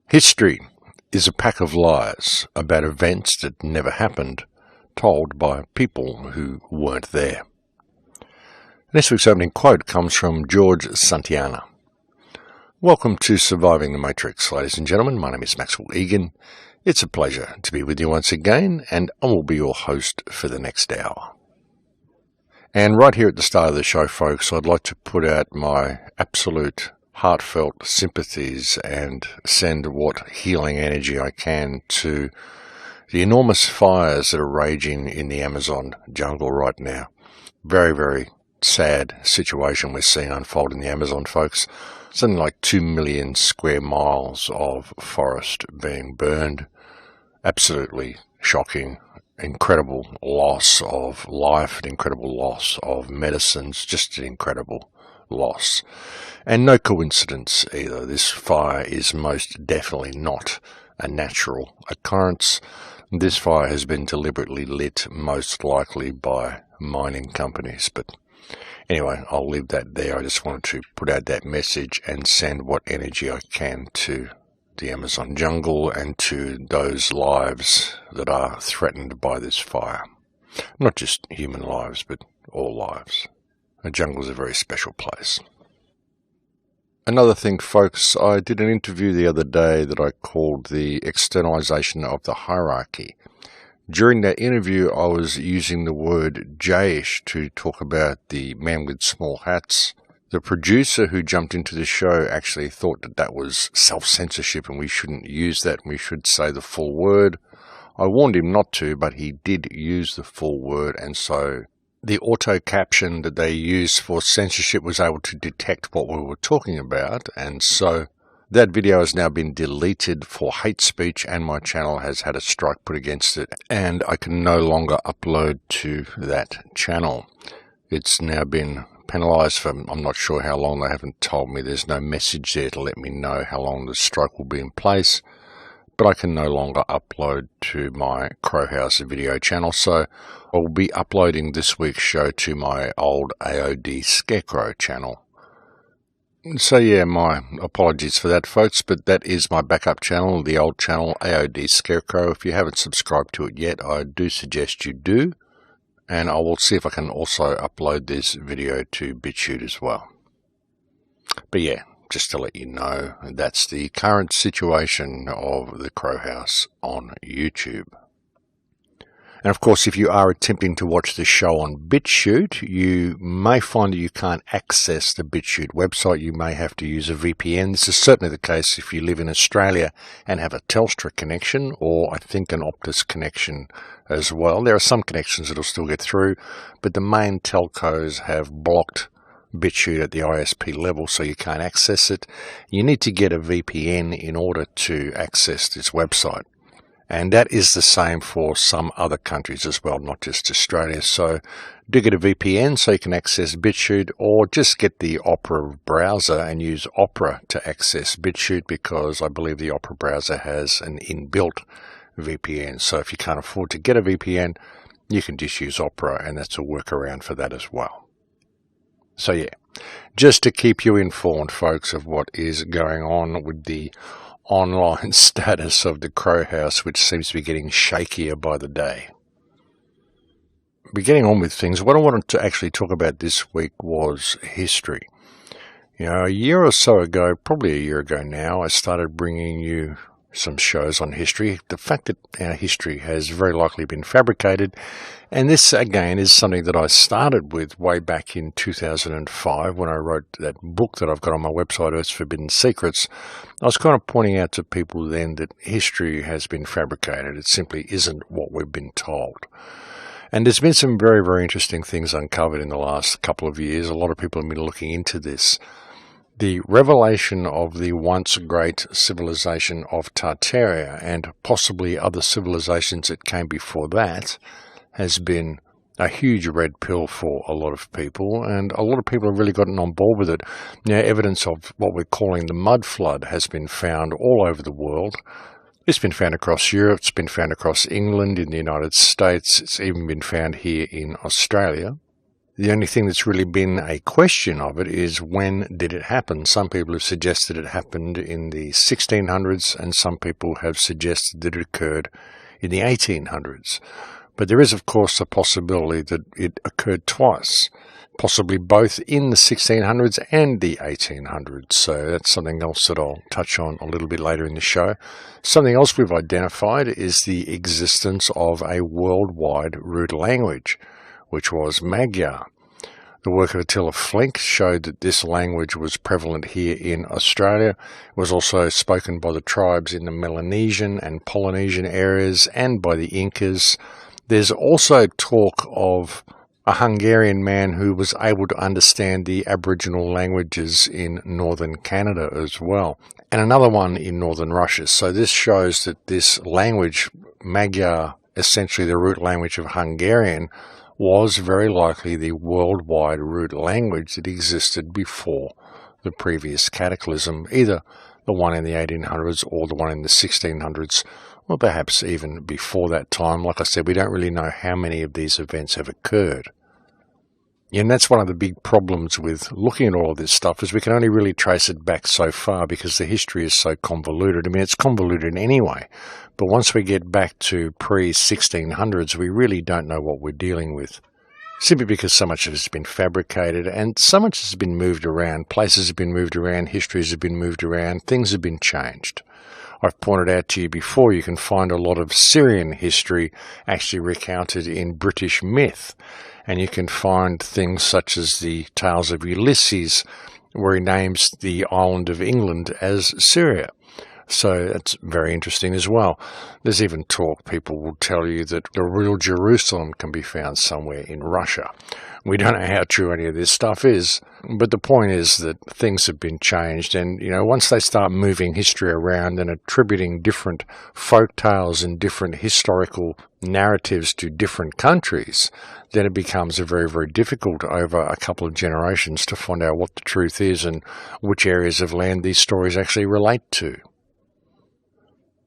History is a pack of lies about events that never happened, told by people who weren't there. This week's opening quote comes from George Santayana. Welcome to Surviving the Matrix, ladies and gentlemen. My name is Maxwell Egan. It's a pleasure to be with you once again, and I will be your host for the next hour. And right here at the start of the show, folks, I'd like to put out my absolute heartfelt sympathies and send what healing energy I can to the enormous fires that are raging in the Amazon jungle right now. Very, very sad situation we're seeing unfold in the Amazon, folks. Something like 2 million square miles of forest being burned. Absolutely shocking. Incredible loss of life, an incredible loss of medicines, just an incredible loss. And no coincidence either. This fire is most definitely not a natural occurrence. This fire has been deliberately lit, most likely by mining companies. But anyway, I'll leave that there. I just wanted to put out that message and send what energy I can to the Amazon jungle and to those lives that are threatened by this fire. Not just human lives, but all lives. The jungle is a very special place. Another thing, folks, I did an interview the other day that I called the externalization of the hierarchy. During that interview, I was using the word Jayish to talk about the man with small hats. The producer who jumped into the show actually thought that that was self-censorship and we shouldn't use that. We should say the full word. I warned him not to, but he did use the full word, and so the auto caption that they used for censorship was able to detect what we were talking about, and so that video has now been deleted for hate speech, and my channel has had a strike put against it, and I can no longer upload to that channel. It's now been penalised for I'm not sure how long. They haven't told me. There's no message there to let me know how long the strike will be in place, but I can no longer upload to my Crowhouse video channel, so I'll be uploading this week's show to my old AOD Scarecrow channel. So yeah, my apologies for that, folks, but that is my backup channel, the old channel, AOD Scarecrow. If you haven't subscribed to it yet, I do suggest you do, and I will see if I can also upload this video to BitChute as well. But yeah, just to let you know, that's the current situation of the Crowhouse on YouTube. And of course, if you are attempting to watch the show on BitChute, you may find that you can't access the BitChute website. You may have to use a VPN. This is certainly the case if you live in Australia and have a Telstra connection, or I think an Optus connection as well. There are some connections that will still get through, but the main telcos have blocked BitChute at the ISP level, so you can't access it. You need to get a VPN in order to access this website. And that is the same for some other countries as well, not just Australia. So do get a VPN so you can access BitChute, or just get the Opera browser and use Opera to access BitChute, because I believe the Opera browser has an inbuilt VPN. So if you can't afford to get a VPN, you can just use Opera, and that's a workaround for that as well. So yeah, just to keep you informed, folks, of what is going on with the online status of the Crowhouse, which seems to be getting shakier by the day. But getting on with things, what I wanted to actually talk about this week was history. You know, a year or so ago, probably a year ago now, I started bringing you some shows on history. The fact that our history has very likely been fabricated, and this again is something that I started with way back in 2005 when I wrote that book that I've got on my website, Earth's Forbidden Secrets. I was kind of pointing out to people then that history has been fabricated. It simply isn't what we've been told. And there's been some very, very interesting things uncovered in the last couple of years. A lot of people have been looking into this. The revelation of the once great civilization of Tartaria, and possibly other civilizations that came before that, has been a huge red pill for a lot of people, and a lot of people have really gotten on board with it. Now, evidence of what we're calling the mud flood has been found all over the world. It's been found across Europe, it's been found across England, in the United States, it's even been found here in Australia. The only thing that's really been a question of it is when did it happen? Some people have suggested it happened in the 1600s, and some people have suggested that it occurred in the 1800s. But there is, of course, a possibility that it occurred twice, possibly both in the 1600s and the 1800s. So that's something else that I'll touch on a little bit later in the show. Something else we've identified is the existence of a worldwide root language, which was Magyar. The work of Attila Flink showed that this language was prevalent here in Australia. It was also spoken by the tribes in the Melanesian and Polynesian areas and by the Incas. There's also talk of a Hungarian man who was able to understand the Aboriginal languages in northern Canada as well, and another one in northern Russia. So this shows that this language, Magyar, essentially the root language of Hungarian, was very likely the worldwide root language that existed before the previous cataclysm, either the one in the 1800s or the one in the 1600s, or perhaps even before that time. Like I said, we don't really know how many of these events have occurred. And that's one of the big problems with looking at all of this stuff, is we can only really trace it back so far because the history is so convoluted. I mean, it's convoluted anyway, but once we get back to pre-1600s, we really don't know what we're dealing with, simply because so much of it has been fabricated and so much has been moved around. Places have been moved around, histories have been moved around, things have been changed. I've pointed out to you before, you can find a lot of Syrian history actually recounted in British myth. And you can find things such as the Tales of Ulysses, where he names the island of England as Syria. So that's very interesting as well. There's even talk, people will tell you, that the real Jerusalem can be found somewhere in Russia. We don't know how true any of this stuff is, but the point is that things have been changed, and once they start moving history around and attributing different folk tales and different historical narratives to different countries, then it becomes very, very difficult over a couple of generations to find out what the truth is and which areas of land these stories actually relate to.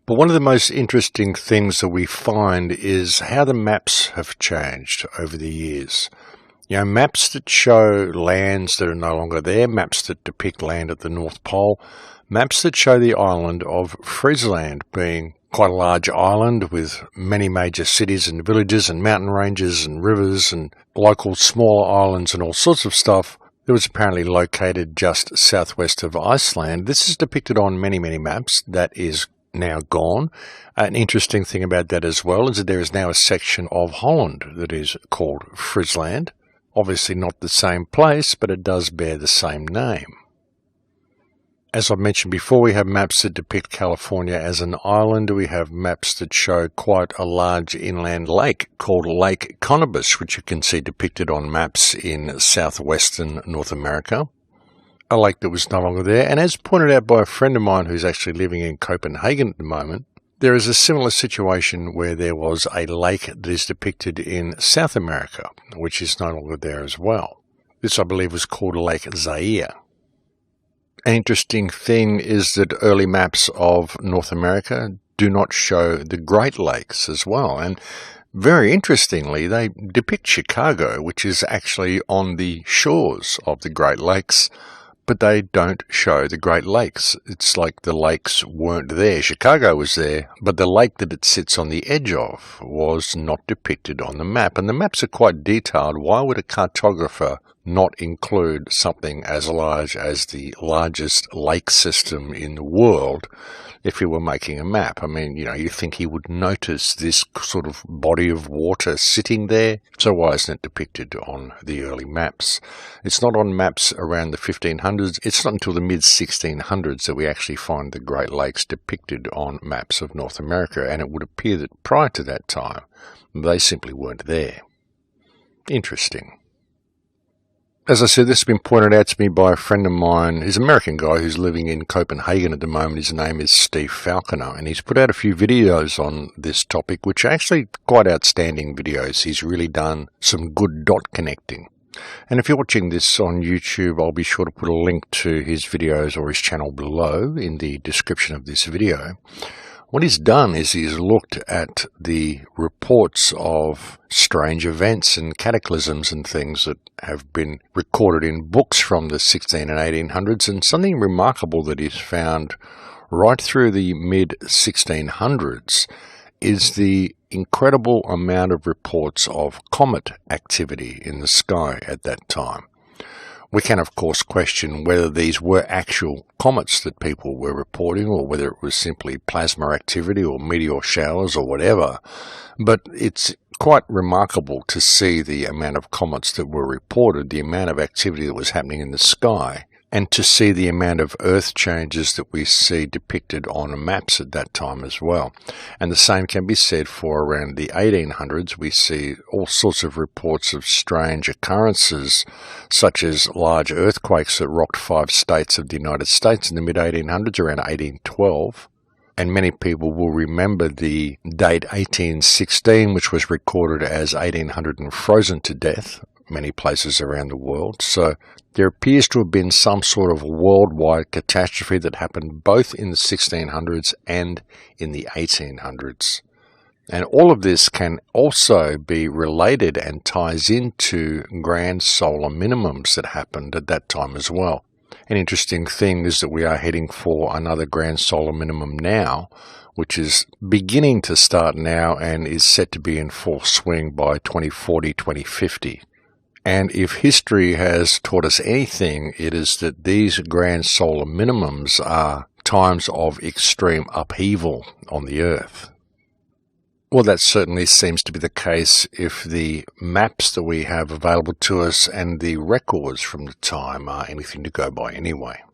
But one of the most interesting things that we find is how the maps have changed over the years. Maps that show lands that are no longer there, maps that depict land at the North Pole, maps that show the island of Friesland being quite a large island with many major cities and villages and mountain ranges and rivers and local smaller islands and all sorts of stuff that was apparently located just southwest of Iceland. This is depicted on many, many maps. That is now gone. An interesting thing about that as well is that there is now a section of Holland that is called Friesland. Obviously not the same place, but it does bear the same name. As I mentioned before, we have maps that depict California as an island. We have maps that show quite a large inland lake called Lake Connibus, which you can see depicted on maps in southwestern North America. A lake that was no longer there. And as pointed out by a friend of mine who's actually living in Copenhagen at the moment, there is a similar situation where there was a lake that is depicted in South America, which is no longer there as well. This, I believe, was called Lake Zaire. An interesting thing is that early maps of North America do not show the Great Lakes as well. And very interestingly, they depict Chicago, which is actually on the shores of the Great Lakes, but they don't show the Great Lakes. It's like the lakes weren't there. Chicago was there, but the lake that it sits on the edge of was not depicted on the map. And the maps are quite detailed. Why would a cartographer not include something as large as the largest lake system in the world if he were making a map? I mean, you think he would notice this sort of body of water sitting there. So why isn't it depicted on the early maps? It's not on maps around the 1500s. It's not until the mid-1600s that we actually find the Great Lakes depicted on maps of North America, and it would appear that prior to that time, they simply weren't there. Interesting. As I said, this has been pointed out to me by a friend of mine. He's an American guy who's living in Copenhagen at the moment. His name is Steve Falconer, and he's put out a few videos on this topic, which are actually quite outstanding videos. He's really done some good dot connecting. And if you're watching this on YouTube, I'll be sure to put a link to his videos or his channel below in the description of this video. What he's done is he's looked at the reports of strange events and cataclysms and things that have been recorded in books from the 16 and 1800s, and something remarkable that he's found right through the mid-1600s is the incredible amount of reports of comet activity in the sky at that time. We can, of course, question whether these were actual comets that people were reporting or whether it was simply plasma activity or meteor showers or whatever. But it's quite remarkable to see the amount of comets that were reported, the amount of activity that was happening in the sky, and to see the amount of Earth changes that we see depicted on maps at that time as well. And the same can be said for around the 1800s. We see all sorts of reports of strange occurrences, such as large earthquakes that rocked 5 states of the United States in the mid-1800s, around 1812. And many people will remember the date 1816, which was recorded as 1800 and frozen to death many places around the world. So there appears to have been some sort of worldwide catastrophe that happened both in the 1600s and in the 1800s. And all of this can also be related and ties into grand solar minimums that happened at that time as well. An interesting thing is that we are heading for another grand solar minimum now, which is beginning to start now and is set to be in full swing by 2040, 2050. And if history has taught us anything, it is that these grand solar minimums are times of extreme upheaval on the Earth. Well, that certainly seems to be the case if the maps that we have available to us and the records from the time are anything to go by anyway.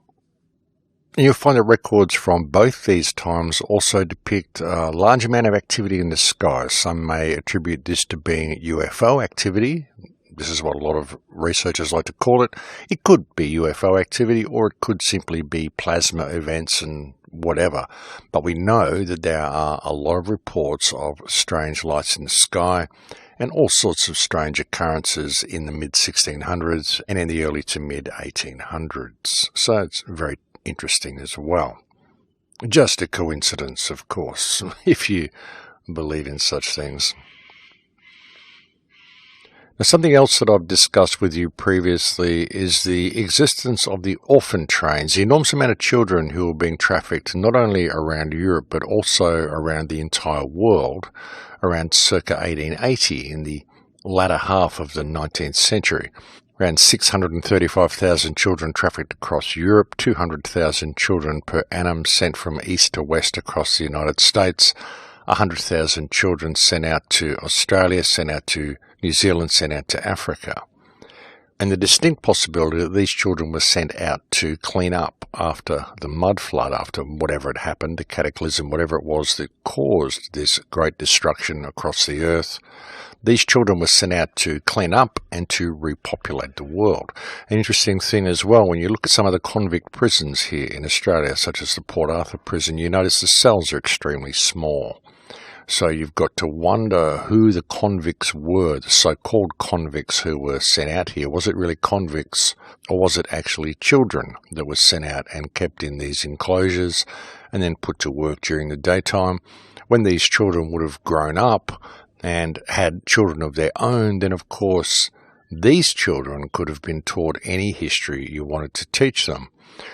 And you'll find that records from both these times also depict a large amount of activity in the sky. Some may attribute this to being UFO activity. This is what a lot of researchers like to call it. It could be UFO activity, or it could simply be plasma events and whatever. But we know that there are a lot of reports of strange lights in the sky and all sorts of strange occurrences in the mid-1600s and in the early to mid-1800s. So it's very interesting as well. Just a coincidence, of course, if you believe in such things. Now, something else that I've discussed with you previously is the existence of the orphan trains, the enormous amount of children who are being trafficked not only around Europe but also around the entire world around circa 1880 in the latter half of the 19th century. Around 635,000 children trafficked across Europe, 200,000 children per annum sent from east to west across the United States, 100,000 children sent out to Australia, sent out to New Zealand, sent out to Africa. And the distinct possibility that these children were sent out to clean up after the mud flood, after whatever had happened, the cataclysm, whatever it was that caused this great destruction across the earth. These children were sent out to clean up and to repopulate the world. An interesting thing as well, when you look at some of the convict prisons here in Australia, such as the Port Arthur prison, you notice the cells are extremely small. So you've got to wonder who the convicts were, the so-called convicts who were sent out here. Was it really convicts, or was it actually children that were sent out and kept in these enclosures and then put to work during the daytime? When these children would have grown up and had children of their own, then of course these children could have been taught any history you wanted to teach them.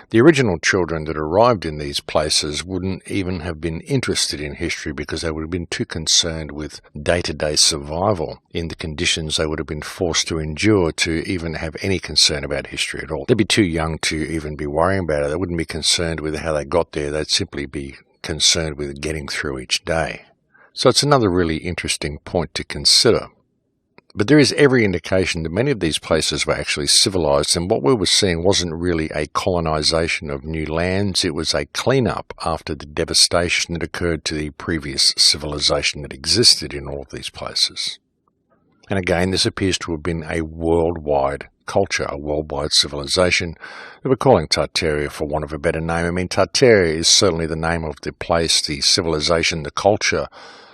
The original children that arrived in these places wouldn't even have been interested in history because they would have been too concerned with day-to-day survival in the conditions they would have been forced to endure to even have any concern about history at all. They'd be too young to even be worrying about it. They wouldn't be concerned with how they got there. They'd simply be concerned with getting through each day. So it's another really interesting point to consider. But there is every indication that many of these places were actually civilized, and what we were seeing wasn't really a colonization of new lands, it was a cleanup after the devastation that occurred to the previous civilization that existed in all of these places. And again, this appears to have been a worldwide culture, a worldwide civilization that we're calling Tartaria for want of a better name. I mean, Tartaria is certainly the name of the place, the civilization, the culture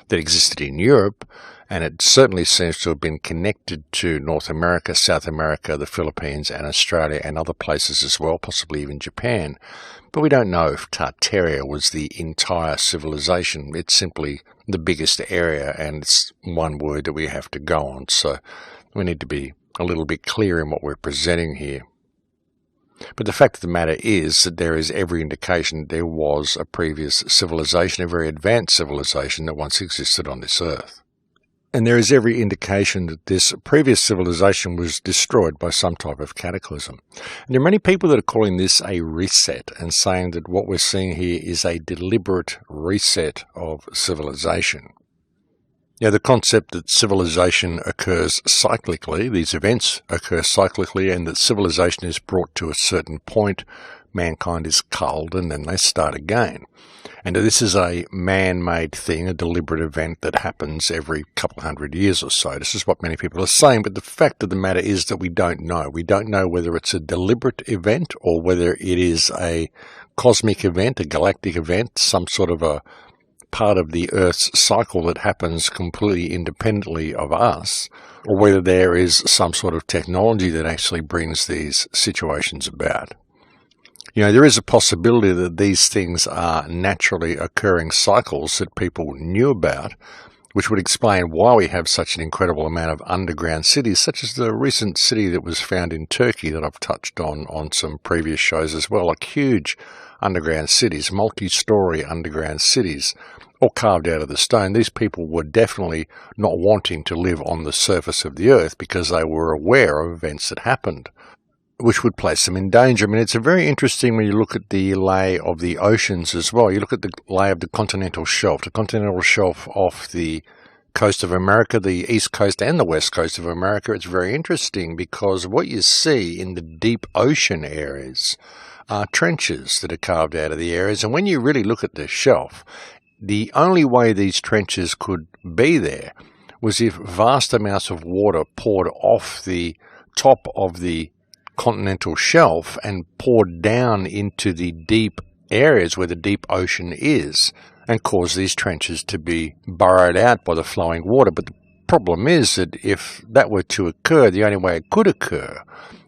that existed in Europe, And it certainly seems to have been connected to North America, South America, the Philippines and Australia and other places as well, possibly even Japan. But we don't know if Tartaria was the entire civilization. It's simply the biggest area, and it's one word that we have to go on. So we need to be a little bit clear in what we're presenting here. But the fact of the matter is that there is every indication that there was a previous civilization, a very advanced civilization that once existed on this earth. And there is every indication that this previous civilization was destroyed by some type of cataclysm. And there are many people that are calling this a reset and saying that what we're seeing here is a deliberate reset of civilization. Now, the concept that civilization occurs cyclically, these events occur cyclically, and that civilization is brought to a certain point, mankind is culled, and then they start again. And this is a man-made thing, a deliberate event that happens every couple hundred years or so. This is what many people are saying, but the fact of the matter is that we don't know. We don't know whether it's a deliberate event or whether it is a cosmic event, a galactic event, some sort of a part of the Earth's cycle that happens completely independently of us, or whether there is some sort of technology that actually brings these situations about. You know, there is a possibility that these things are naturally occurring cycles that people knew about, which would explain why we have such an incredible amount of underground cities, such as the recent city that was found in Turkey that I've touched on some previous shows as well, like huge underground cities, multi-story underground cities, all carved out of the stone. These people were definitely not wanting to live on the surface of the earth because they were aware of events that happened, which would place them in danger. I mean, it's very interesting when you look at the lay of the oceans as well. You look at the lay of the continental shelf off the coast of America, the east coast and the west coast of America. It's very interesting because what you see in the deep ocean areas are trenches that are carved out of the areas. And when you really look at the shelf, the only way these trenches could be there was if vast amounts of water poured off the top of the continental shelf and poured down into the deep areas where the deep ocean is and caused these trenches to be burrowed out by the flowing water. But the problem is that if that were to occur, the only way it could occur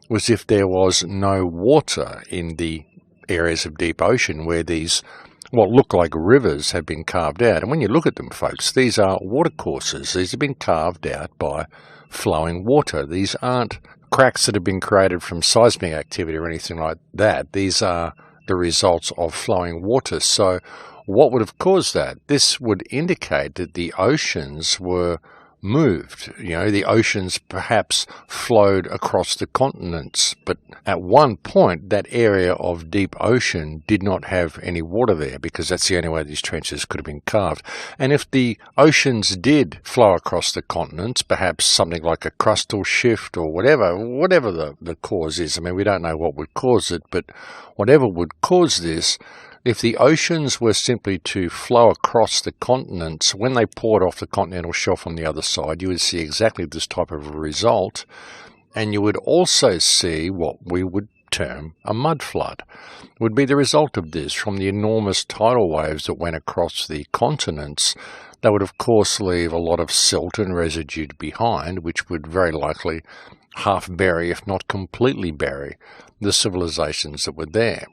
was if there was no water in the areas of deep ocean where these what look like rivers have been carved out. And when you look at them, folks, these are watercourses. These have been carved out by flowing water. These aren't cracks that have been created from seismic activity or anything like that. These are the results of flowing water. So what would have caused that? This would indicate that the oceans were moved. You know, the oceans perhaps flowed across the continents, but at one point that area of deep ocean did not have any water there because that's the only way these trenches could have been carved. And if the oceans did flow across the continents, perhaps something like a crustal shift or whatever the cause is, I mean, we don't know what would cause it, but whatever would cause this, if the oceans were simply to flow across the continents, when they poured off the continental shelf on the other side, you would see exactly this type of a result. And you would also see what we would term a mud flood. Would be the result of this from the enormous tidal waves that went across the continents. That would, of course, leave a lot of silt and residue behind, which would very likely half bury, if not completely bury, the civilizations that were there.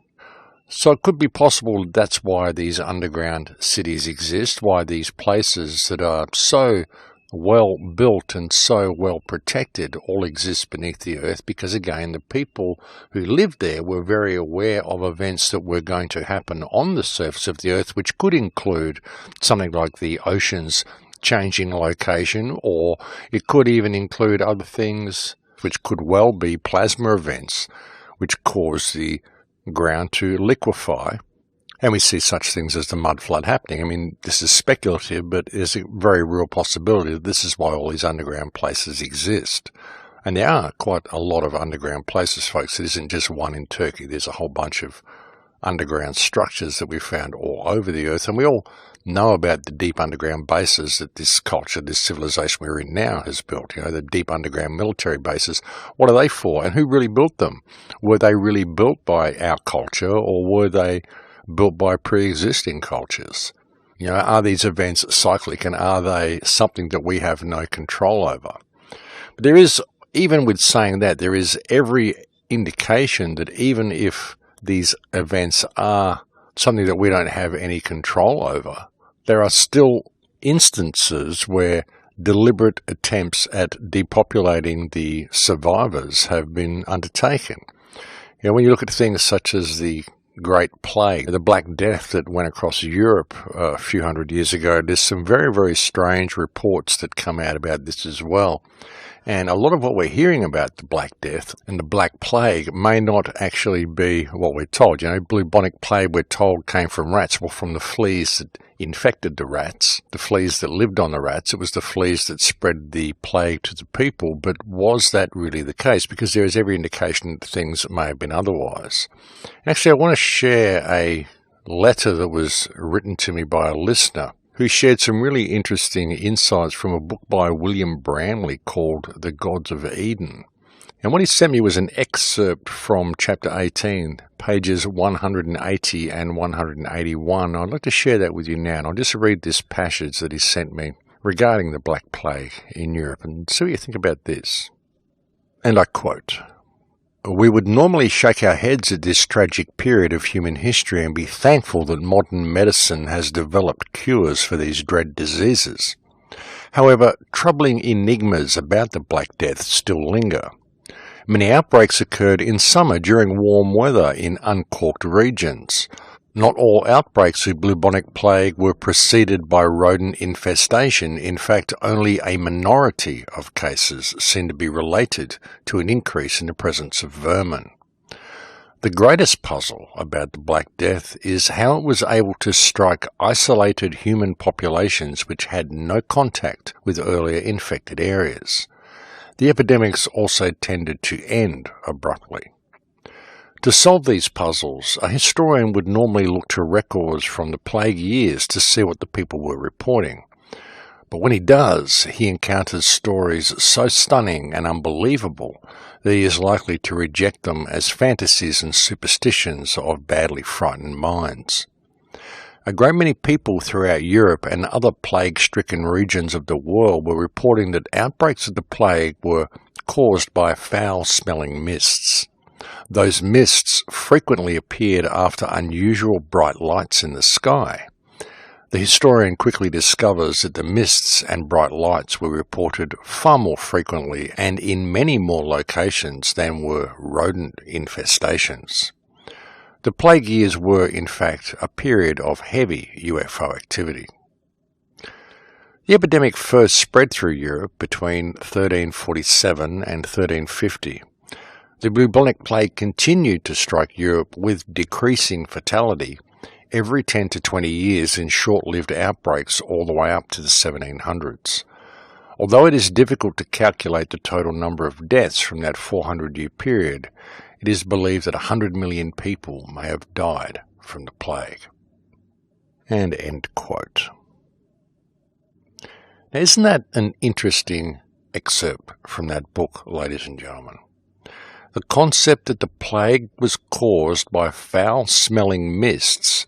So it could be possible that's why these underground cities exist, why these places that are so well built and so well protected all exist beneath the earth, because again, the people who lived there were very aware of events that were going to happen on the surface of the earth, which could include something like the oceans changing location, or it could even include other things which could well be plasma events which cause the ground to liquefy. And we see such things as the mud flood happening. I mean, this is speculative, but there's a very real possibility that this is why all these underground places exist. And there are quite a lot of underground places, folks. It isn't just one in Turkey. There's a whole bunch of underground structures that we found all over the earth. And we all know about the deep underground bases that this culture, this civilization we're in now has built. You know, the deep underground military bases. What are they for? And who really built them? Were they really built by our culture, or were they built by pre-existing cultures? Are these events cyclic, and are they something that we have no control over? But there is, even with saying that, there is every indication that even if these events are something that we don't have any control over, there are still instances where deliberate attempts at depopulating the survivors have been undertaken. When you look at things such as the Great Plague, the Black Death that went across Europe a few hundred years ago, there's some very, very strange reports that come out about this as well. And a lot of what we're hearing about the Black Death and the Black Plague may not actually be what we're told. Bubonic plague, we're told, came from rats. Well, from the fleas that infected the rats, the fleas that lived on the rats. It was the fleas that spread the plague to the people. But was that really the case? Because there is every indication that things may have been otherwise. Actually, I want to share a letter that was written to me by a listener who shared some really interesting insights from a book by William Bramley called The Gods of Eden. And what he sent me was an excerpt from chapter 18, pages 180 and 181. I'd like to share that with you now, and I'll just read this passage that he sent me regarding the Black Plague in Europe, and see what you think about this. And I quote, "We would normally shake our heads at this tragic period of human history and be thankful that modern medicine has developed cures for these dread diseases. However, troubling enigmas about the Black Death still linger. Many outbreaks occurred in summer during warm weather in uncorked regions. Not all outbreaks of bubonic plague were preceded by rodent infestation. In fact, only a minority of cases seem to be related to an increase in the presence of vermin. The greatest puzzle about the Black Death is how it was able to strike isolated human populations which had no contact with earlier infected areas. The epidemics also tended to end abruptly. To solve these puzzles, a historian would normally look to records from the plague years to see what the people were reporting. But when he does, he encounters stories so stunning and unbelievable that he is likely to reject them as fantasies and superstitions of badly frightened minds. A great many people throughout Europe and other plague-stricken regions of the world were reporting that outbreaks of the plague were caused by foul-smelling mists. Those mists frequently appeared after unusual bright lights in the sky. The historian quickly discovers that the mists and bright lights were reported far more frequently and in many more locations than were rodent infestations. The plague years were, in fact, a period of heavy UFO activity. The epidemic first spread through Europe between 1347 and 1350. The bubonic plague continued to strike Europe with decreasing fatality every 10 to 20 years in short-lived outbreaks all the way up to the 1700s. Although it is difficult to calculate the total number of deaths from that 400-year period, it is believed that 100 million people may have died from the plague." And end quote. Now, isn't that an interesting excerpt from that book, ladies and gentlemen? The concept that the plague was caused by foul-smelling mists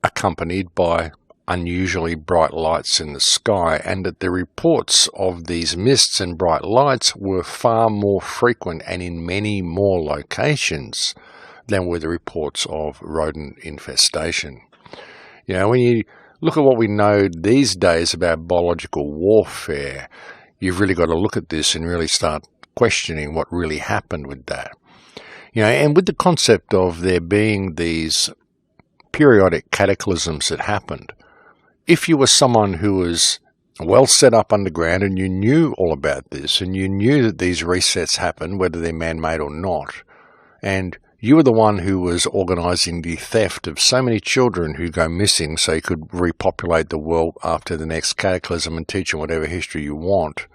accompanied by unusually bright lights in the sky, and that the reports of these mists and bright lights were far more frequent and in many more locations than were the reports of rodent infestation. When you look at what we know these days about biological warfare, you've really got to look at this and really start questioning what really happened with that. And with the concept of there being these periodic cataclysms that happened, if you were someone who was well set up underground and you knew all about this and you knew that these resets happen, whether they're man-made or not, and you were the one who was organising the theft of so many children who go missing so you could repopulate the world after the next cataclysm and teach them whatever history you want,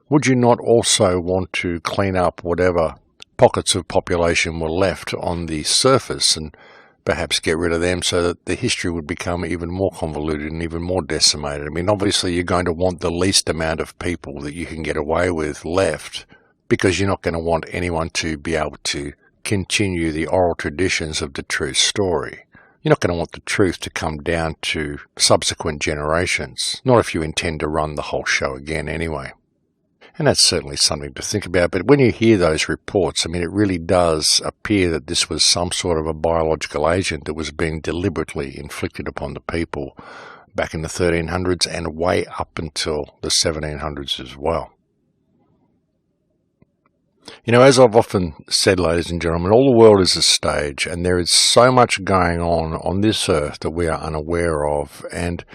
would you not also want to clean up whatever pockets of population were left on the surface and perhaps get rid of them so that the history would become even more convoluted and even more decimated? I mean, obviously you're going to want the least amount of people that you can get away with left, because you're not going to want anyone to be able to continue the oral traditions of the true story. You're not going to want the truth to come down to subsequent generations, not if you intend to run the whole show again anyway. And that's certainly something to think about. But when you hear those reports, I mean, it really does appear that this was some sort of a biological agent that was being deliberately inflicted upon the people back in the 1300s and way up until the 1700s as well. You know, as I've often said, ladies and gentlemen, all the world is a stage, and there is so much going on this earth that we are unaware of. And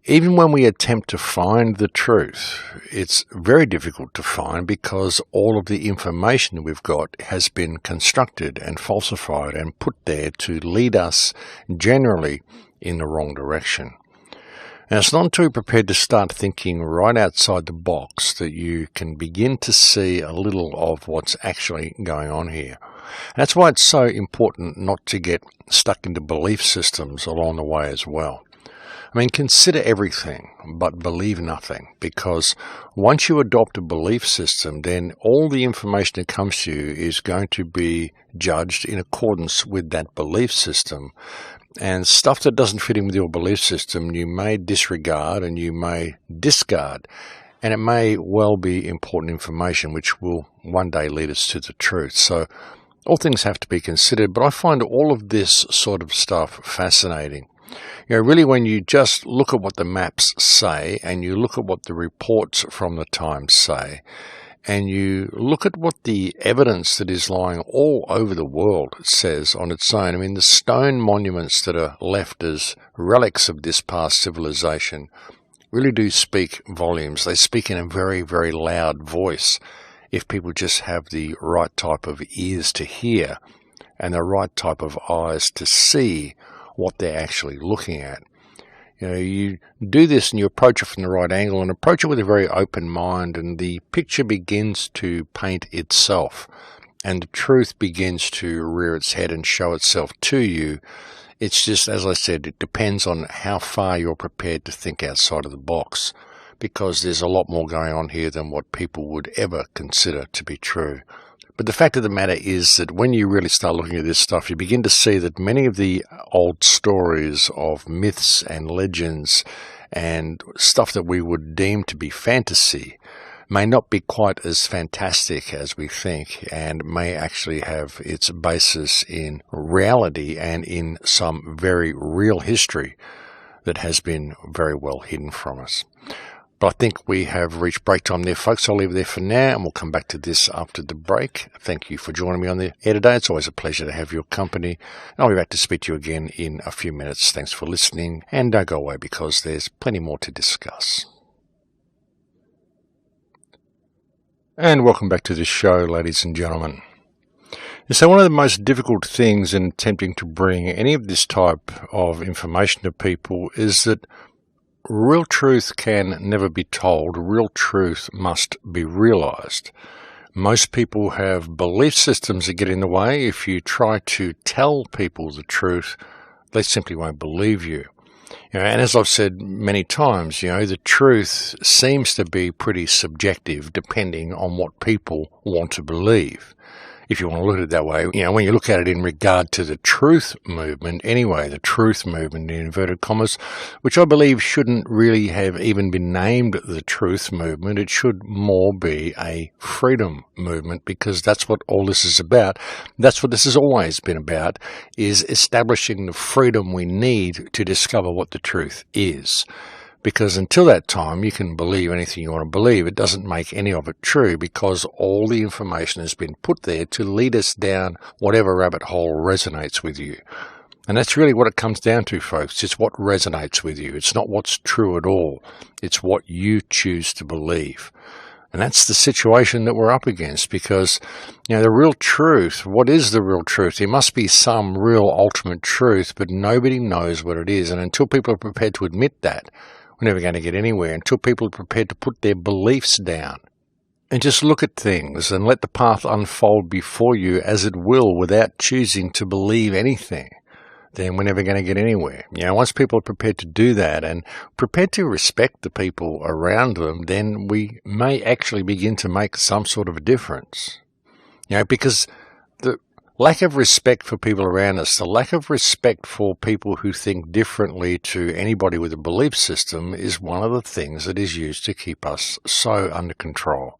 even when we attempt to find the truth, it's very difficult to find because all of the information we've got has been constructed and falsified and put there to lead us generally in the wrong direction. Now, it's not until you're prepared to start thinking right outside the box that you can begin to see a little of what's actually going on here. That's why it's so important not to get stuck into belief systems along the way as well. I mean, consider everything, but believe nothing, because once you adopt a belief system, then all the information that comes to you is going to be judged in accordance with that belief system. And stuff that doesn't fit in with your belief system, you may disregard and you may discard. And it may well be important information which will one day lead us to the truth. So all things have to be considered, but I find all of this sort of stuff fascinating. You know, really when you just look at what the maps say and you look at what the reports from the times say, and you look at what the evidence that is lying all over the world says on its own. I mean, the stone monuments that are left as relics of this past civilization really do speak volumes. They speak in a very, very loud voice if people just have the right type of ears to hear and the right type of eyes to see what they're actually looking at. You know, you do this and you approach it from the right angle and approach it with a very open mind, and the picture begins to paint itself and the truth begins to rear its head and show itself to you. It's just, as I said, it depends on how far you're prepared to think outside of the box, because there's a lot more going on here than what people would ever consider to be true. But the fact of the matter is that when you really start looking at this stuff, you begin to see that many of the old stories of myths and legends and stuff that we would deem to be fantasy may not be quite as fantastic as we think, and may actually have its basis in reality and in some very real history that has been very well hidden from us. But I think we have reached break time there, folks. I'll leave it there for now, and we'll come back to this after the break. Thank you for joining me on the air today. It's always a pleasure to have your company. And I'll be back to speak to you again in a few minutes. Thanks for listening, and don't go away because there's plenty more to discuss. And welcome back to the show, ladies and gentlemen. So one of the most difficult things in attempting to bring any of this type of information to people is that real truth can never be told. Real truth must be realized. Most people have belief systems that get in the way. If you try to tell people the truth, they simply won't believe you. And as I've said many times, the truth seems to be pretty subjective depending on what people want to believe. If you want to look at it that way, when you look at it in regard to the truth movement, anyway, the truth movement in inverted commas, which I believe shouldn't really have even been named the truth movement. It should more be a freedom movement, because that's what all this is about. That's what this has always been about, is establishing the freedom we need to discover what the truth is. Because until that time, you can believe anything you want to believe. It doesn't make any of it true, because all the information has been put there to lead us down whatever rabbit hole resonates with you. And that's really what it comes down to, folks. It's what resonates with you. It's not what's true at all. It's what you choose to believe. And that's the situation that we're up against, because, the real truth, what is the real truth? There must be some real ultimate truth, but nobody knows what it is. And until people are prepared to admit that, we're never going to get anywhere, until people are prepared to put their beliefs down and just look at things and let the path unfold before you as it will, without choosing to believe anything. Then we're never going to get anywhere. Once people are prepared to do that and prepared to respect the people around them, then we may actually begin to make some sort of a difference. Because lack of respect for people around us, the lack of respect for people who think differently to anybody with a belief system is one of the things that is used to keep us so under control.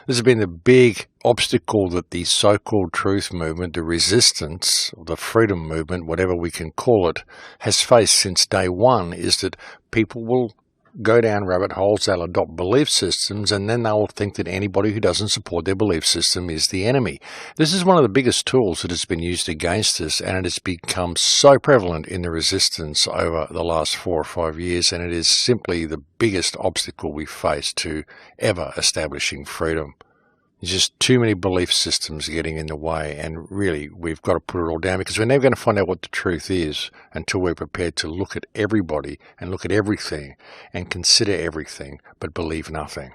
This has been the big obstacle that the so-called truth movement, the resistance, the freedom movement, whatever we can call it, has faced since day one, is that people will go down rabbit holes, they'll adopt belief systems, and then they'll think that anybody who doesn't support their belief system is the enemy. This is one of the biggest tools that has been used against us, and it has become so prevalent in the resistance over the last 4 or 5 years, and it is simply the biggest obstacle we face to ever establishing freedom. There's just too many belief systems getting in the way, and really we've got to put it all down, because we're never going to find out what the truth is until we're prepared to look at everybody and look at everything and consider everything but believe nothing.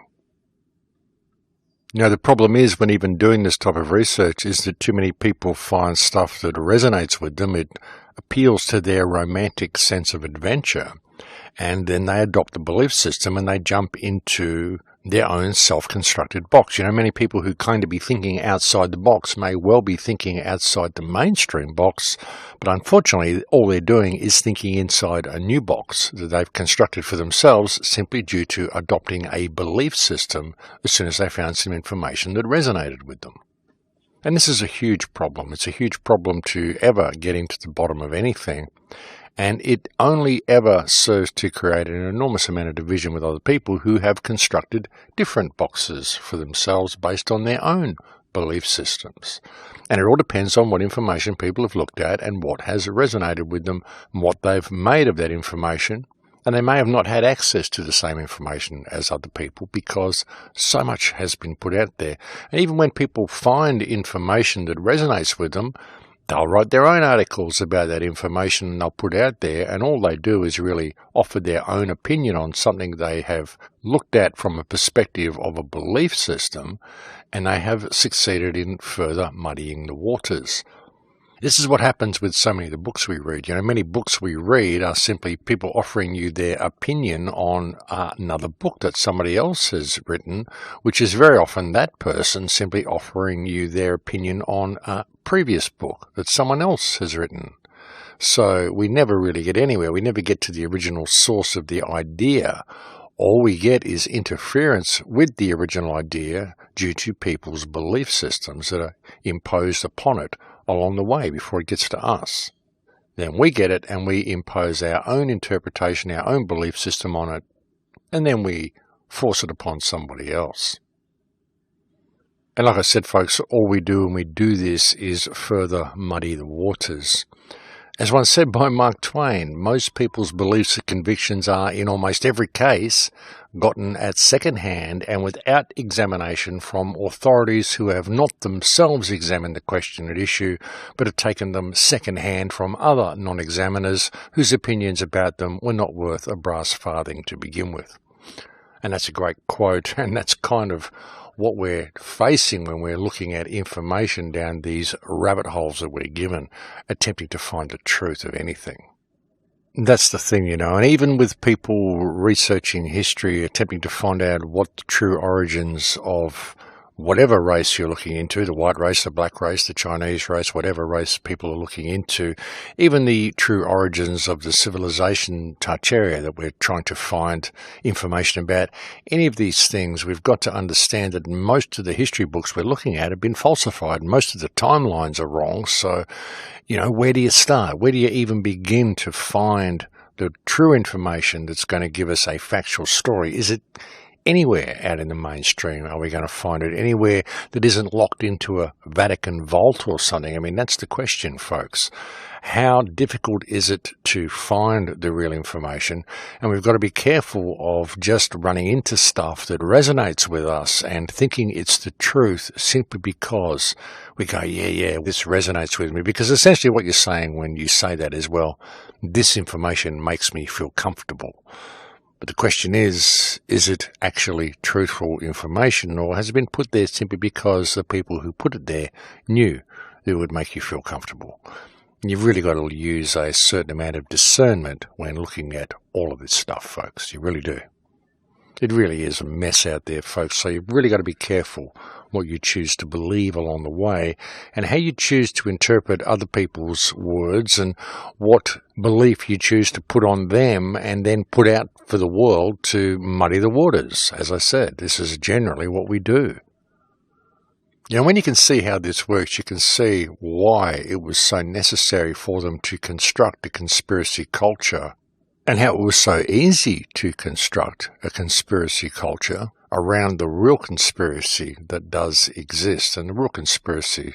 You know, the problem is, when even doing this type of research, is that too many people find stuff that resonates with them. It appeals to their romantic sense of adventure, and then they adopt the belief system and they jump into their own self-constructed box. You know, many people who claim to be thinking outside the box may well be thinking outside the mainstream box, but unfortunately all they're doing is thinking inside a new box that they've constructed for themselves simply due to adopting a belief system as soon as they found some information that resonated with them. And this is a huge problem. It's a huge problem to ever getting to the bottom of anything. And it only ever serves to create an enormous amount of division with other people who have constructed different boxes for themselves based on their own belief systems. And it all depends on what information people have looked at and what has resonated with them and what they've made of that information. And they may have not had access to the same information as other people because so much has been put out there. And even when people find information that resonates with them, they'll write their own articles about that information and they'll put out there, and all they do is really offer their own opinion on something they have looked at from a perspective of a belief system, and they have succeeded in further muddying the waters. This is what happens with so many of the books we read. You know, many books we read are simply people offering you their opinion on another book that somebody else has written, which is very often that person simply offering you their opinion on a previous book that someone else has written. So we never really get anywhere. We never get to the original source of the idea. All we get is interference with the original idea due to people's belief systems that are imposed upon it along the way before it gets to us. Then we get it and we impose our own interpretation, our own belief system on it, and then we force it upon somebody else. And like I said, folks, all we do when we do this is further muddy the waters. As once said by Mark Twain, most people's beliefs and convictions are, in almost every case, gotten at second hand and without examination from authorities who have not themselves examined the question at issue, but have taken them second hand from other non-examiners whose opinions about them were not worth a brass farthing to begin with. And that's a great quote, and that's kind of what we're facing when we're looking at information down these rabbit holes that we're given, attempting to find the truth of anything. That's the thing, you know, and even with people researching history, attempting to find out what the true origins of whatever race you're looking into, the white race, the black race, the Chinese race, whatever race people are looking into, even the true origins of the civilization Tartaria that we're trying to find information about, any of these things, we've got to understand that most of the history books we're looking at have been falsified. Most of the timelines are wrong. So, you know, where do you start? Where do you even begin to find the true information that's going to give us a factual story? Is it anywhere out in the mainstream? Are we going to find it anywhere that isn't locked into a Vatican vault or something? I mean, that's the question, folks. How difficult is it to find the real information? And we've got to be careful of just running into stuff that resonates with us and thinking it's the truth simply because we go, yeah, this resonates with me. Because essentially what you're saying when you say that is, well, this information makes me feel comfortable. But the question is it actually truthful information, or has it been put there simply because the people who put it there knew that it would make you feel comfortable? And you've really got to use a certain amount of discernment when looking at all of this stuff, folks. You really do. It really is a mess out there, folks, so you've really got to be careful what you choose to believe along the way, and how you choose to interpret other people's words, and what belief you choose to put on them and then put out for the world to muddy the waters. As I said, this is generally what we do. When you can see how this works, you can see why it was so necessary for them to construct a conspiracy culture, and how it was so easy to construct a conspiracy culture around the real conspiracy that does exist. And the real conspiracy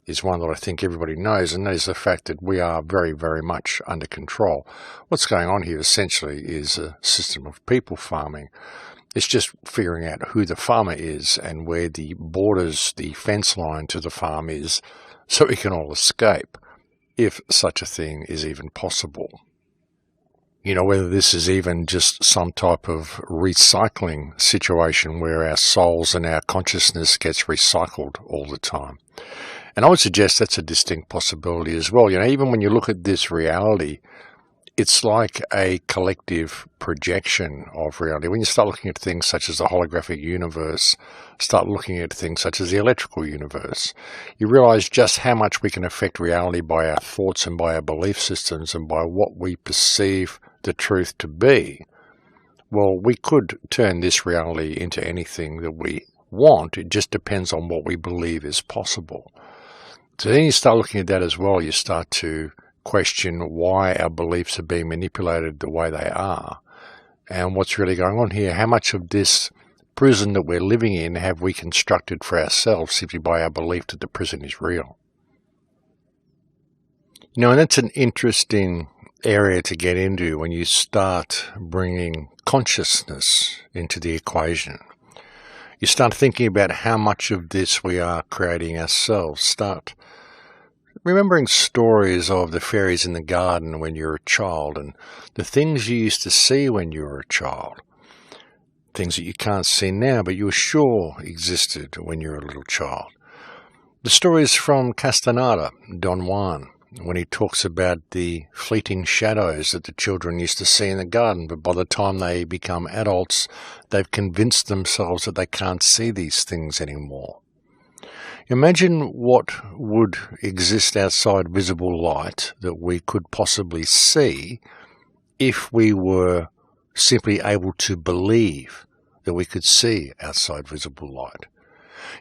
is one that I think everybody knows, and that is the fact that we are very, very much under control. What's going on here essentially is a system of people farming. It's just figuring out who the farmer is and where the borders, the fence line to the farm is, so we can all escape, if such a thing is even possible. Whether this is even just some type of recycling situation where our souls and our consciousness gets recycled all the time. And I would suggest that's a distinct possibility as well. Even when you look at this reality, it's like a collective projection of reality. When you start looking at things such as the holographic universe, start looking at things such as the electrical universe, you realize just how much we can affect reality by our thoughts and by our belief systems and by what we perceive the truth to be. Well, we could turn this reality into anything that we want. It just depends on what we believe is possible. So then you start looking at that as well. You start to question why our beliefs are being manipulated the way they are, and what's really going on here. How much of this prison that we're living in have we constructed for ourselves simply by our belief that the prison is real? And that's an interesting area to get into when you start bringing consciousness into the equation. You start thinking about how much of this we are creating ourselves. Start remembering stories of the fairies in the garden when you were a child, and the things you used to see when you were a child. Things that you can't see now, but you were sure existed when you were a little child. The stories from Castaneda, Don Juan, when he talks about the fleeting shadows that the children used to see in the garden, but by the time they become adults, they've convinced themselves that they can't see these things anymore. Imagine what would exist outside visible light that we could possibly see if we were simply able to believe that we could see outside visible light.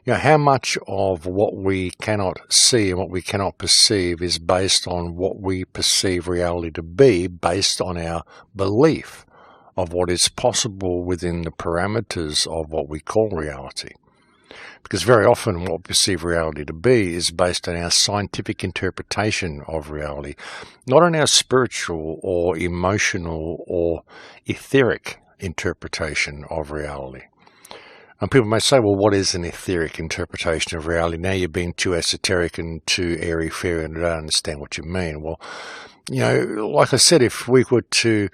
How much of what we cannot see and what we cannot perceive is based on what we perceive reality to be, based on our belief of what is possible within the parameters of what we call reality. Because very often what we perceive reality to be is based on our scientific interpretation of reality, not on our spiritual or emotional or etheric interpretation of reality. And people may say, well, what is an etheric interpretation of reality? Now you're being too esoteric and too airy-fairy and I don't understand what you mean. Well, like I said, if we were to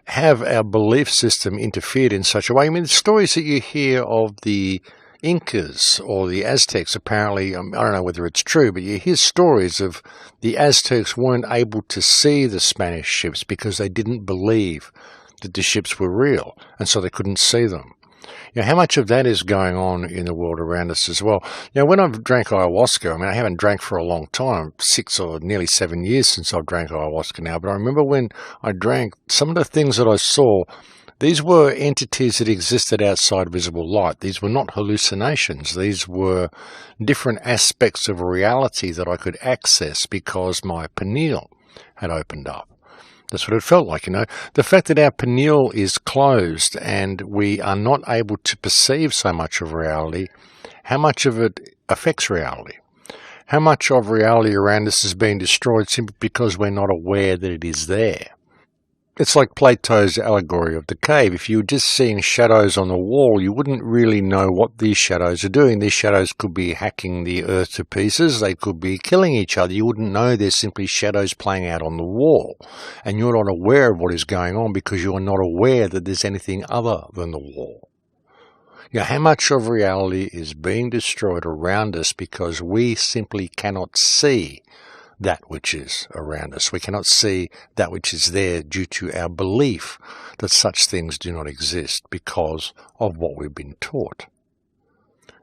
have our belief system interfered in such a way, the stories that you hear of the Incas or the Aztecs, apparently, I don't know whether it's true, but you hear stories of the Aztecs weren't able to see the Spanish ships because they didn't believe that the ships were real, and so they couldn't see them. How much of that is going on in the world around us as well? When I've drank ayahuasca, I haven't drank for a long time, 6 or nearly 7 years since I've drank ayahuasca now, but I remember when I drank, some of the things that I saw, these were entities that existed outside visible light. These were not hallucinations. These were different aspects of reality that I could access because my pineal had opened up. That's what it felt like, The fact that our pineal is closed and we are not able to perceive so much of reality, how much of it affects reality? How much of reality around us is being destroyed simply because we're not aware that it is there? It's like Plato's allegory of the cave. If you were just seeing shadows on the wall, you wouldn't really know what these shadows are doing. These shadows could be hacking the earth to pieces. They could be killing each other. You wouldn't know they're simply shadows playing out on the wall. And you're not aware of what is going on because you are not aware that there's anything other than the wall. How much of reality is being destroyed around us because we simply cannot see that which is around us. We cannot see that which is there due to our belief that such things do not exist because of what we've been taught.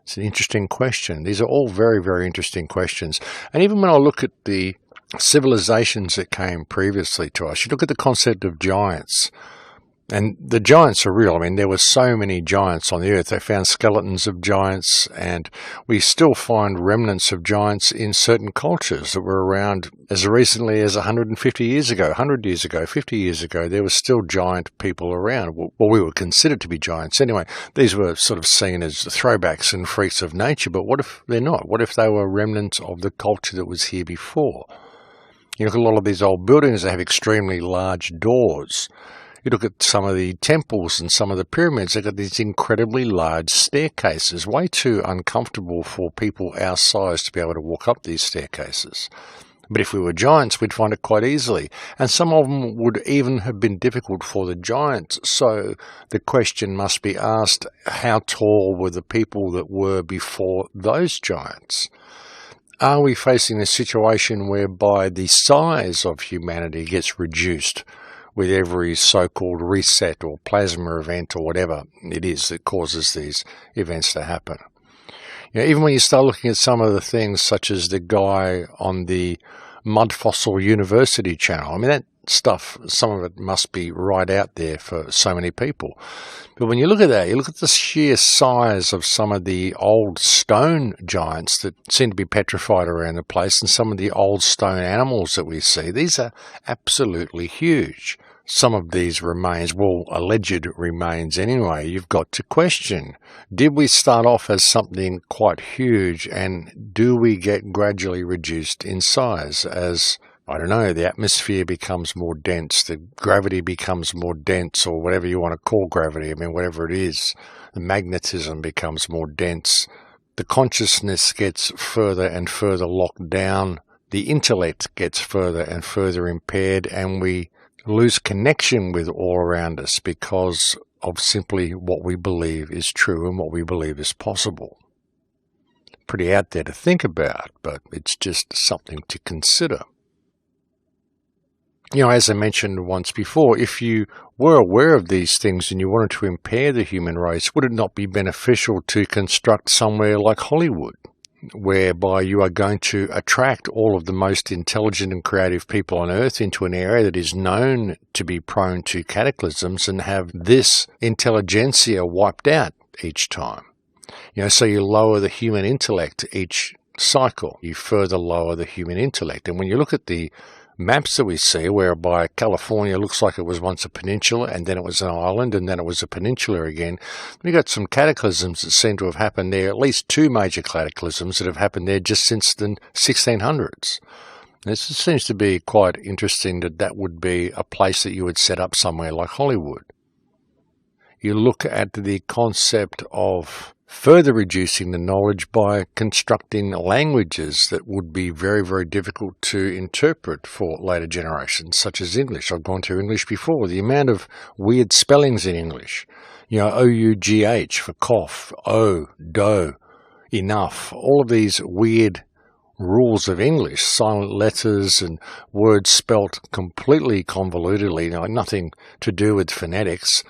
It's an interesting question. These are all very, very interesting questions. And even when I look at the civilizations that came previously to us, you look at the concept of giants. And the giants are real. I mean, there were so many giants on the earth. They found skeletons of giants, and we still find remnants of giants in certain cultures that were around as recently as 150 years ago, 100 years ago, 50 years ago. There were still giant people around. Well, we were considered to be giants anyway. These were sort of seen as throwbacks and freaks of nature, but what if they're not? What if they were remnants of the culture that was here before? You look at a lot of these old buildings, they have extremely large doors. You look at some of the temples and some of the pyramids, they've got these incredibly large staircases, way too uncomfortable for people our size to be able to walk up these staircases. But if we were giants, we'd find it quite easily. And some of them would even have been difficult for the giants. So the question must be asked, how tall were the people that were before those giants? Are we facing a situation whereby the size of humanity gets reduced with every so-called reset or plasma event or whatever it is that causes these events to happen? You know, even when you start looking at some of the things, such as the guy on the Mud Fossil University channel, I mean, that stuff, some of it must be right out there for so many people. But when you look at that, you look at the sheer size of some of the old stone giants that seem to be petrified around the place, and some of the old stone animals that we see, these are absolutely huge. Some of these remains, well, alleged remains anyway, you've got to question. Did we start off as something quite huge, and do we get gradually reduced in size as, I don't know, the atmosphere becomes more dense, the gravity becomes more dense, or whatever you want to call gravity, I mean, whatever it is, the magnetism becomes more dense, the consciousness gets further and further locked down, the intellect gets further and further impaired, and we lose connection with all around us because of simply what we believe is true and what we believe is possible. Pretty out there to think about, but it's just something to consider. You know, as I mentioned once before, if you were aware of these things and you wanted to impair the human race, would it not be beneficial to construct somewhere like Hollywood, whereby you are going to attract all of the most intelligent and creative people on Earth into an area that is known to be prone to cataclysms, and have this intelligentsia wiped out each time? You know, so you lower the human intellect each cycle. You further lower the human intellect. And when you look at the maps that we see, whereby California looks like it was once a peninsula, and then it was an island, and then it was a peninsula again. We've got some cataclysms that seem to have happened there, at least two major cataclysms that have happened there just since the 1600s. This seems to be quite interesting that that would be a place that you would set up somewhere like Hollywood. You look at the concept of further reducing the knowledge by constructing languages that would be very, very difficult to interpret for later generations, such as English. I've gone through English before. The amount of weird spellings in English, you know, O-U-G-H for cough, O, do, enough, all of these weird rules of English, silent letters and words spelt completely convolutedly, you know, nothing to do with phonetics.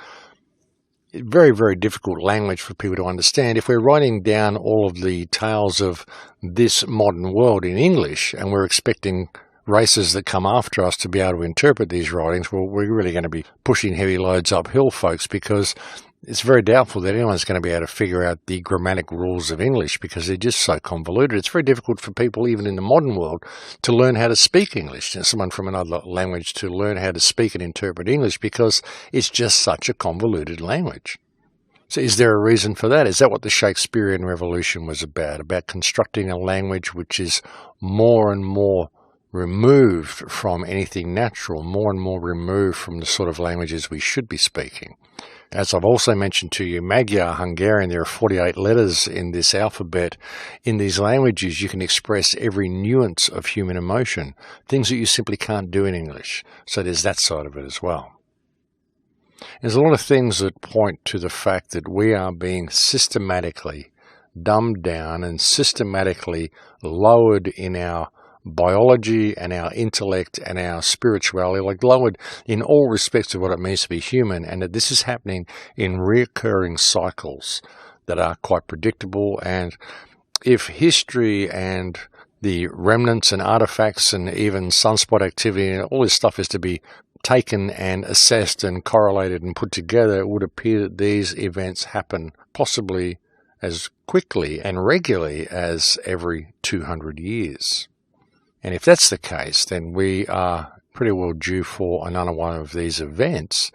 Very, very difficult language for people to understand. If we're writing down all of the tales of this modern world in English, and we're expecting races that come after us to be able to interpret these writings, well, we're really going to be pushing heavy loads uphill, folks, because it's very doubtful that anyone's going to be able to figure out the grammatic rules of English, because they're just so convoluted. It's very difficult for people, even in the modern world, to learn how to speak English. You know, someone from another language to learn how to speak and interpret English, because it's just such a convoluted language. So is there a reason for that? Is that what the Shakespearean Revolution was about constructing a language which is more and more removed from anything natural, more and more removed from the sort of languages we should be speaking? As I've also mentioned to you, Magyar, Hungarian, there are 48 letters in this alphabet. In these languages, you can express every nuance of human emotion, things that you simply can't do in English. So there's that side of it as well. There's a lot of things that point to the fact that we are being systematically dumbed down and systematically lowered in our biology and our intellect and our spirituality, like lowered in all respects of what it means to be human, and that this is happening in recurring cycles. that are quite predictable. And if history and the remnants and artifacts and even sunspot activity and all this stuff is to be taken and assessed and correlated and put together, it would appear that these events happen possibly as quickly and regularly as every 200 years. And if that's the case, then we are pretty well due for another one of these events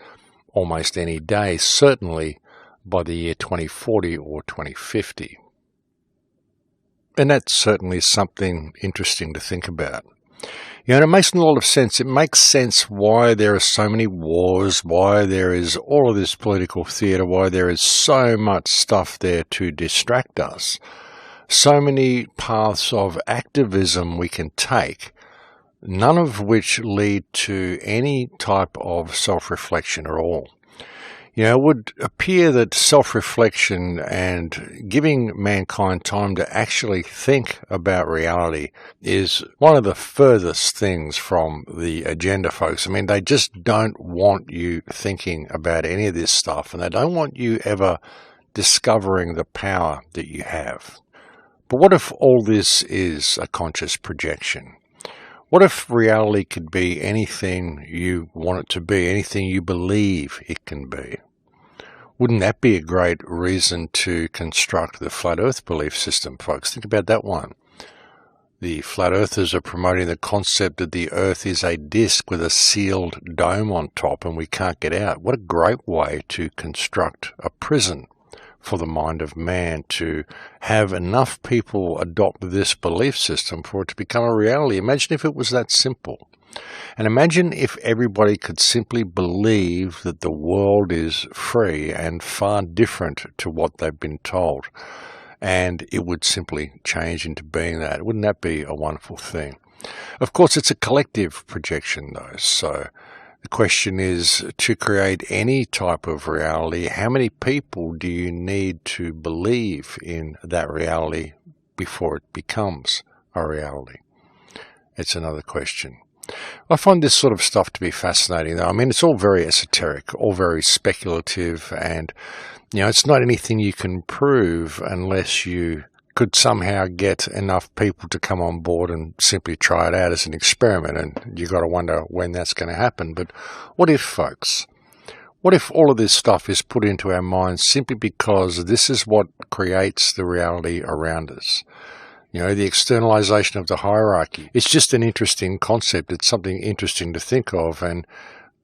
almost any day, certainly by the year 2040 or 2050. And that's certainly something interesting to think about. And it makes a lot of sense. It makes sense why there are so many wars, why there is all of this political theatre, why there is so much stuff there to distract us. So many paths of activism we can take, none of which lead to any type of self-reflection at all. It would appear that self-reflection and giving mankind time to actually think about reality is one of the furthest things from the agenda, folks. I mean, they just don't want you thinking about any of this stuff, and they don't want you ever discovering the power that you have. But what if all this is a conscious projection? What if reality could be anything you want it to be, anything you believe it can be? Wouldn't that be a great reason to construct the flat earth belief system, folks? Think about that one. The flat earthers are promoting the concept that the earth is a disk with a sealed dome on top and we can't get out. What a great way to construct a prison for the mind of man, to have enough people adopt this belief system for it to become a reality. Imagine if it was that simple. And imagine if everybody could simply believe that the world is free and far different to what they've been told. And it would simply change into being that. Wouldn't that be a wonderful thing? Of course, it's a collective projection, though. So the question is, to create any type of reality, how many people do you need to believe in that reality before it becomes a reality? It's another question. I find this sort of stuff to be fascinating, though. I mean, it's all very esoteric, all very speculative, and, it's not anything you can prove unless you could somehow get enough people to come on board and simply try it out as an experiment, and you've got to wonder when that's going to happen. But what if, folks? What if all of this stuff is put into our minds simply because this is what creates the reality around us? The externalization of the hierarchy. It's just an interesting concept. It's something interesting to think of. And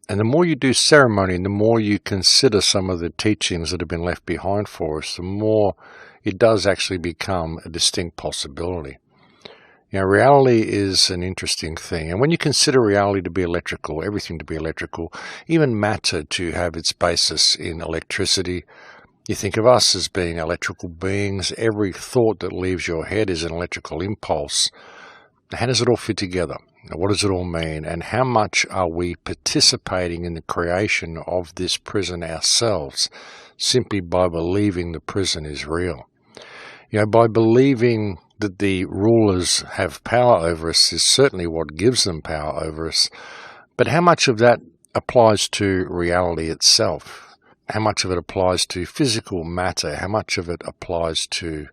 the more you do ceremony, and the more you consider some of the teachings that have been left behind for us, the more it does actually become a distinct possibility. Reality is an interesting thing. And when you consider reality to be electrical, everything to be electrical, even matter to have its basis in electricity, you think of us as being electrical beings. Every thought that leaves your head is an electrical impulse. How does it all fit together? What does it all mean? And how much are we participating in the creation of this prison ourselves simply by believing the prison is real? By believing that the rulers have power over us is certainly what gives them power over us. But how much of that applies to reality itself? How much of it applies to physical matter? How much of it applies to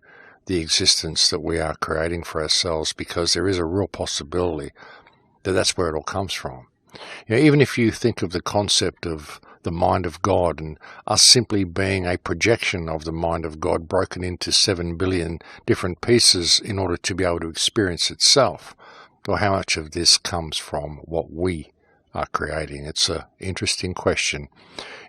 the existence that we are creating for ourselves? Because there is a real possibility that that's where it all comes from. Even if you think of the concept of the mind of God and us simply being a projection of the mind of God broken into 7 billion different pieces in order to be able to experience itself, or how much of this comes from what we are creating? It's an interesting question.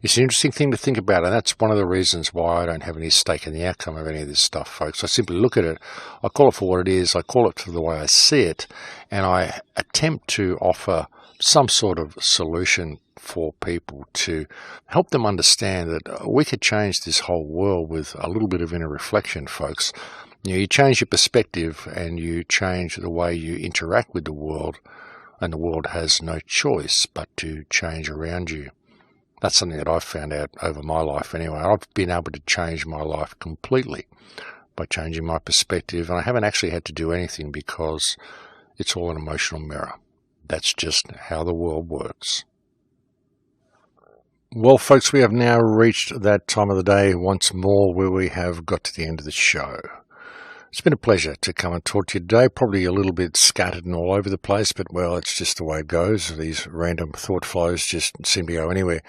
It's an interesting thing to think about, and that's one of the reasons why I don't have any stake in the outcome of any of this stuff, folks. I simply look at it, I call it for what it is, I call it for the way I see it, and I attempt to offer some sort of solution for people to help them understand that we could change this whole world with a little bit of inner reflection, folks. You change your perspective and you change the way you interact with the world, and the world has no choice but to change around you. That's something that I've found out over my life anyway. I've been able to change my life completely by changing my perspective, and I haven't actually had to do anything because it's all an emotional mirror. That's just how the world works. Well, folks, we have now reached that time of the day once more where we have got to the end of the show. It's been a pleasure to come and talk to you today, probably a little bit scattered and all over the place, but, well, it's just the way it goes. These random thought flows just seem to go anywhere.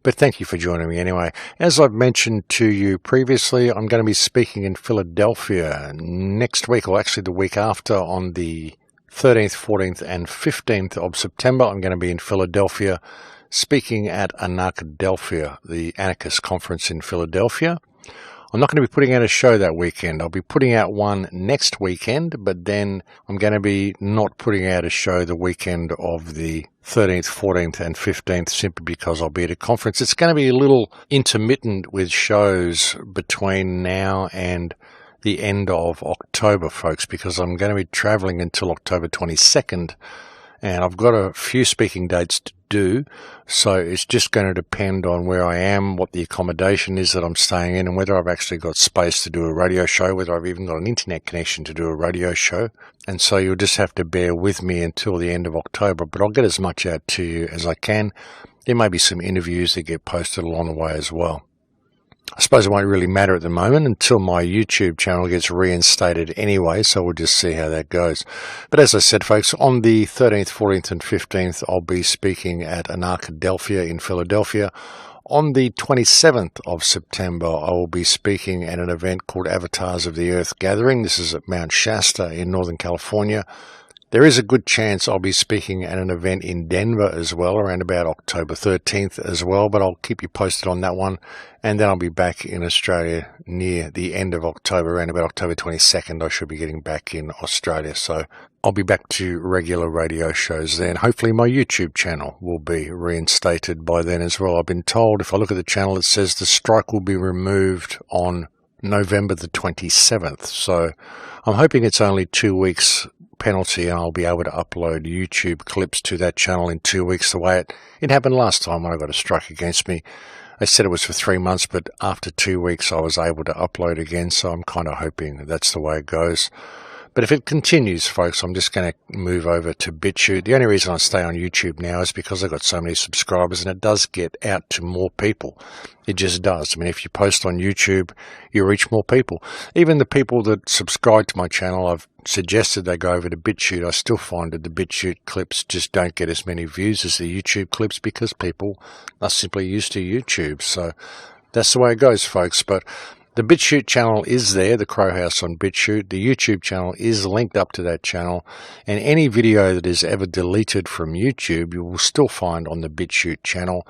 But thank you for joining me anyway. As I've mentioned to you previously, I'm going to be speaking in Philadelphia next week, or actually the week after, on the 13th, 14th and 15th of September. I'm going to be in Philadelphia speaking at Anarchadelphia, the anarchist conference in Philadelphia. I'm not going to be putting out a show that weekend. I'll be putting out one next weekend, but then I'm going to be not putting out a show the weekend of the 13th, 14th and 15th simply because I'll be at a conference. It's going to be a little intermittent with shows between now and the end of October, folks, because I'm going to be traveling until October 22nd. And I've got a few speaking dates to do, so it's just going to depend on where I am, what the accommodation is that I'm staying in, and whether I've actually got space to do a radio show, whether I've even got an internet connection to do a radio show. And so you'll just have to bear with me until the end of October, but I'll get as much out to you as I can. There may be some interviews that get posted along the way as well. I suppose it won't really matter at the moment until my YouTube channel gets reinstated anyway, so we'll just see how that goes. But as I said, folks, on the 13th, 14th and 15th, I'll be speaking at Anarchadelphia in Philadelphia. On the 27th of September, I will be speaking at an event called Avatars of the Earth Gathering. This is at Mount Shasta in Northern California. There is a good chance I'll be speaking at an event in Denver as well, around about October 13th as well, but I'll keep you posted on that one. And then I'll be back in Australia near the end of October, around about October 22nd. I should be getting back in Australia, so I'll be back to regular radio shows then. Hopefully my YouTube channel will be reinstated by then as well. I've been told, if I look at the channel, it says the strike will be removed on November the 27th, so I'm hoping it's only 2 weeks penalty and I'll be able to upload YouTube clips to that channel in 2 weeks, the way it happened last time when I got a strike against me. They said it was for 3 months, but after 2 weeks I was able to upload again, so I'm kind of hoping that's the way it goes. But if it continues, folks, I'm just going to move over to BitChute. The only reason I stay on YouTube now is because I've got so many subscribers, and it does get out to more people. It just does. I mean, if you post on YouTube, you reach more people. Even the people that subscribe to my channel, I've suggested they go over to BitChute. I still find that the BitChute clips just don't get as many views as the YouTube clips because people are simply used to YouTube. So that's the way it goes, folks. But the BitChute channel is there, the Crow House on BitChute. The YouTube channel is linked up to that channel. And any video that is ever deleted from YouTube, you will still find on the BitChute channel.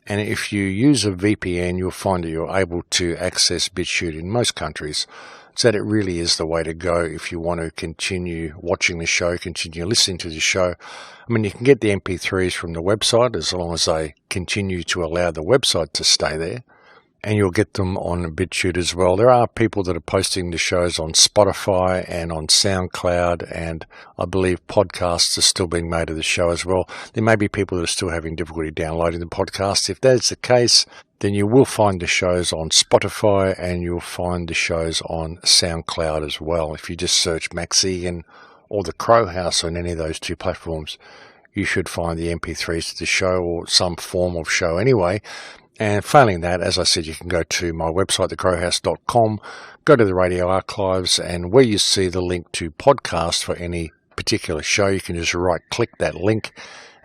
And if you use a VPN, you'll find that you're able to access BitChute in most countries. So that it really is the way to go if you want to continue watching the show, continue listening to the show. I mean, you can get the MP3s from the website as long as they continue to allow the website to stay there. And you'll get them on BitChute as well. There are people that are posting the shows on Spotify and on SoundCloud, and I believe podcasts are still being made of the show as well. There may be people that are still having difficulty downloading the podcast. If that's the case, then you will find the shows on Spotify and you'll find the shows on SoundCloud as well. If you just search Max Igan or the Crow House on any of those two platforms, you should find the MP3s of the show or some form of show anyway. And failing that, as I said, you can go to my website, thecrowhouse.com, go to the radio archives, and where you see the link to podcast for any particular show, you can just right-click that link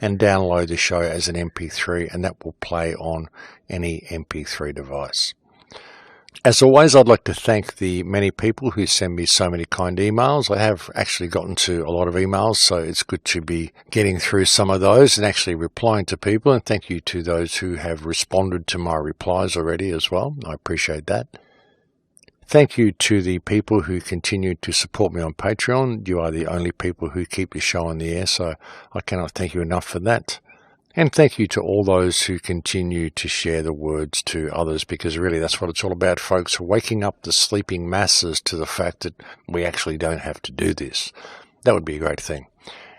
and download the show as an MP3, and that will play on any MP3 device. As always, I'd like to thank the many people who send me so many kind emails. I have actually gotten to a lot of emails, so it's good to be getting through some of those and actually replying to people. And thank you to those who have responded to my replies already as well. I appreciate that. Thank you to the people who continue to support me on Patreon. You are the only people who keep the show on the air, so I cannot thank you enough for that. And thank you to all those who continue to share the words to others, because really that's what it's all about, folks, waking up the sleeping masses to the fact that we actually don't have to do this. That would be a great thing.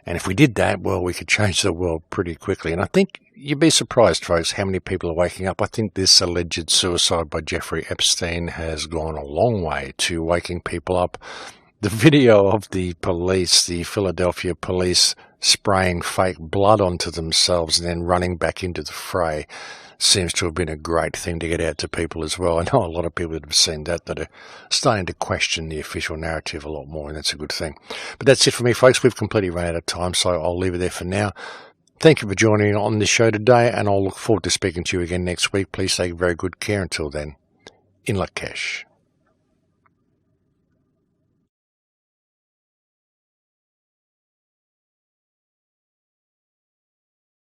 And if we did that, well, we could change the world pretty quickly. And I think you'd be surprised, folks, how many people are waking up. I think this alleged suicide by Jeffrey Epstein has gone a long way to waking people up. The video of the police, the Philadelphia police, spraying fake blood onto themselves and then running back into the fray seems to have been a great thing to get out to people as well. I know a lot of people that have seen that are starting to question the official narrative a lot more, and that's a good thing. But that's it for me, folks. We've completely run out of time, so I'll leave it there for now. Thank you for joining on this show today, and I'll look forward to speaking to you again next week. Please take very good care until then. In Lakesh.